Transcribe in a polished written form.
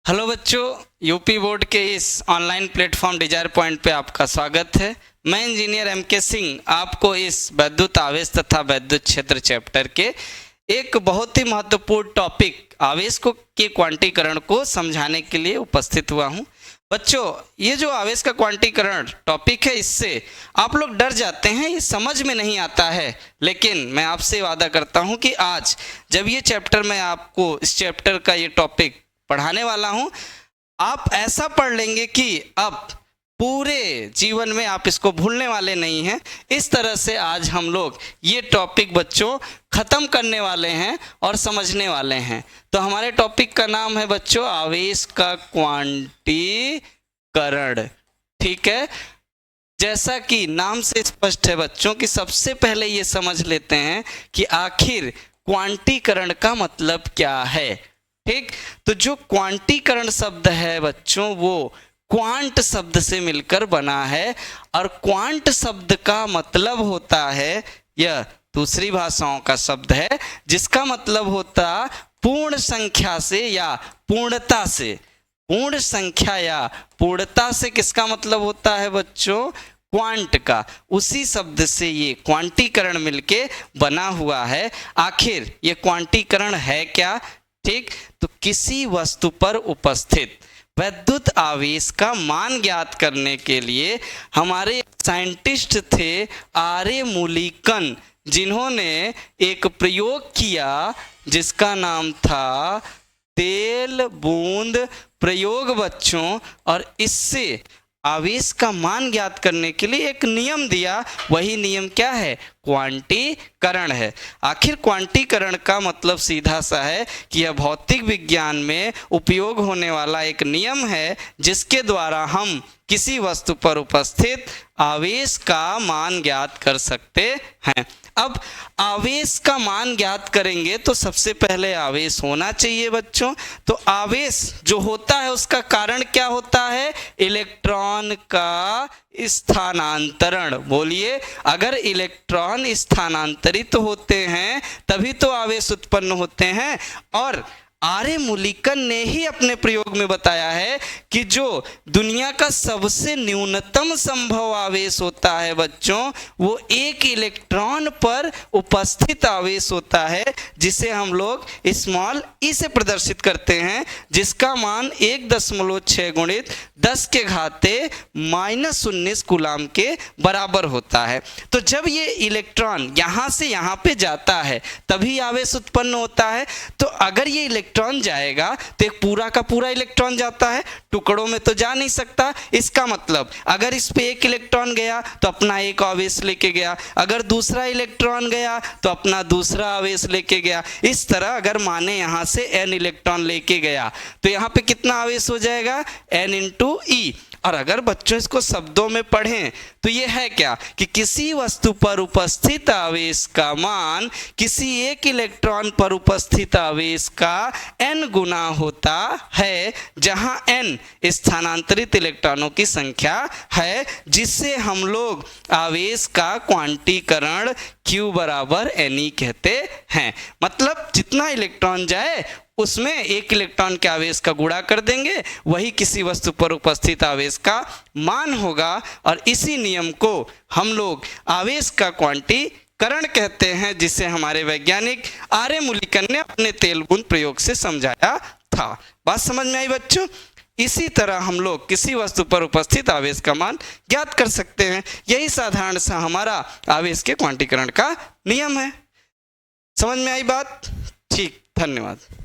Hello बच्चों, UP board के इस ऑनलाइन प्लेटफॉर्म डिजायर पॉइंट पे आपका स्वागत है। मैं इंजीनियर एम.के. सिंह आपको इस वैद्युत आवेश तथा वैद्युत क्षेत्र चैप्टर के एक बहुत ही महत्वपूर्ण टॉपिक आवेश को के क्वांटीकरण को समझाने के लिए उपस्थित हुआ हूं। बच्चों, ये जो आवेश का क्वांटीकरण टॉपिक है, इससे आप लोग डर जाते हैं, ये समझ में नहीं आता है। लेकिन मैं आपसे वादा करता हूं कि आज जब ये चैप्टर मैं आपको इस चैप्टर का ये टॉपिक पढ़ाने वाला हूं, आप ऐसा पढ़ लेंगे कि अब पूरे जीवन में आप इसको भूलने वाले नहीं हैं। इस तरह से आज हम लोग ये टॉपिक बच्चों ख़त्म करने वाले हैं और समझने वाले हैं। तो हमारे टॉपिक का नाम है बच्चों आवेश का क्वांटीकरण। ठीक है, जैसा कि नाम से स्पष्ट है बच्चों कि सबसे पहले ये समझ लेते हैं कि आखिर क्वांटीकरण का मतलब क्या है। ठीक, तो जो क्वांटीकरण शब्द है बच्चों, वो क्वांट शब्द से मिलकर बना है और क्वांट शब्द का मतलब होता है, यह दूसरी भाषाओं का शब्द है जिसका मतलब होता पूर्ण संख्या से या पूर्णता से। पूर्ण संख्या या पूर्णता से किसका मतलब होता है बच्चों? क्वांट का। उसी शब्द से ये क्वांटीकरण मिलके बना हुआ है। आखिर ये क्वांटीकरण है क्या? ठीक, तो किसी वस्तु पर उपस्थित वैद्युत आवेश का मान ज्ञात करने के लिए हमारे साइंटिस्ट थे आर्य मूलिकन, जिन्होंने एक प्रयोग किया जिसका नाम था तेल बूंद प्रयोग बच्चों। और इससे आवेश का मान ज्ञात करने के लिए एक नियम दिया। वही नियम क्या है? क्वांटीकरण है। आखिर क्वांटीकरण का मतलब सीधा सा है कि यह भौतिक विज्ञान में उपयोग होने वाला एक नियम है जिसके द्वारा हम किसी वस्तु पर उपस्थित आवेश का मान ज्ञात कर सकते हैं। अब आवेश का मान ज्ञात करेंगे तो सबसे पहले आवेश होना चाहिए बच्चों। तो आवेश जो होता है उसका कारण क्या होता है? इलेक्ट्रॉन का स्थानांतरण। बोलिए, अगर इलेक्ट्रॉन स्थानांतरित होते हैं तभी तो आवेश उत्पन्न होते हैं। और आर्य मूलिकन ने ही अपने प्रयोग में बताया है कि जो दुनिया का सबसे न्यूनतम संभव आवेश होता है बच्चों, वो एक इलेक्ट्रॉन पर उपस्थित आवेश होता है, जिसे हम लोग स्मॉल ई से प्रदर्शित करते हैं, जिसका मान 1.6 गुणित 10 के घाते -19 कूलाम के बराबर होता है। तो जब ये इलेक्ट्रॉन यहाँ से यहाँ पे जाता है तभी आवेश उत्पन्न होता है। तो अगर ये इलेक्ट्रॉन जाएगा तो एक पूरा का पूरा इलेक्ट्रॉन जाता है, टुकड़ों में तो जा नहीं सकता। इसका मतलब अगर इस पे एक इलेक्ट्रॉन गया तो अपना एक आवेश लेके गया, अगर दूसरा इलेक्ट्रॉन गया तो अपना दूसरा आवेश लेके गया। इस तरह अगर माने यहाँ से n इलेक्ट्रॉन लेके गया तो यहाँ पे कितना आवेश हो जाएगा? n × e। और अगर बच्चों इसको शब्दों में पढ़ें तो ये है क्या कि किसी वस्तु पर उपस्थित आवेश का मान किसी एक इलेक्ट्रॉन पर उपस्थित आवेश का n गुना होता है, जहां n स्थानांतरित इलेक्ट्रॉनों की संख्या है, जिससे हम लोग आवेश का क्वांटीकरण Q = Ne कहते हैं। मतलब जितना इलेक्ट्रॉन जाए उसमें एक इलेक्ट्रॉन के आवेश का गुणा कर देंगे, वही किसी वस्तु पर उपस्थित आवेश का मान होगा। और इसी नियम को हम लोग आवेश का क्वांटीकरण कहते हैं, जिसे हमारे वैज्ञानिक आर्य मूलिकन ने अपने तेल बूंद प्रयोग से समझाया था। बात समझ में आई बच्चों? इसी तरह हम लोग किसी वस्तु पर उपस्थित आवेश का मान ज्ञात कर सकते हैं। यही साधारण सा हमारा आवेश के क्वांटीकरण का नियम है। समझ में आई बात? ठीक, धन्यवाद।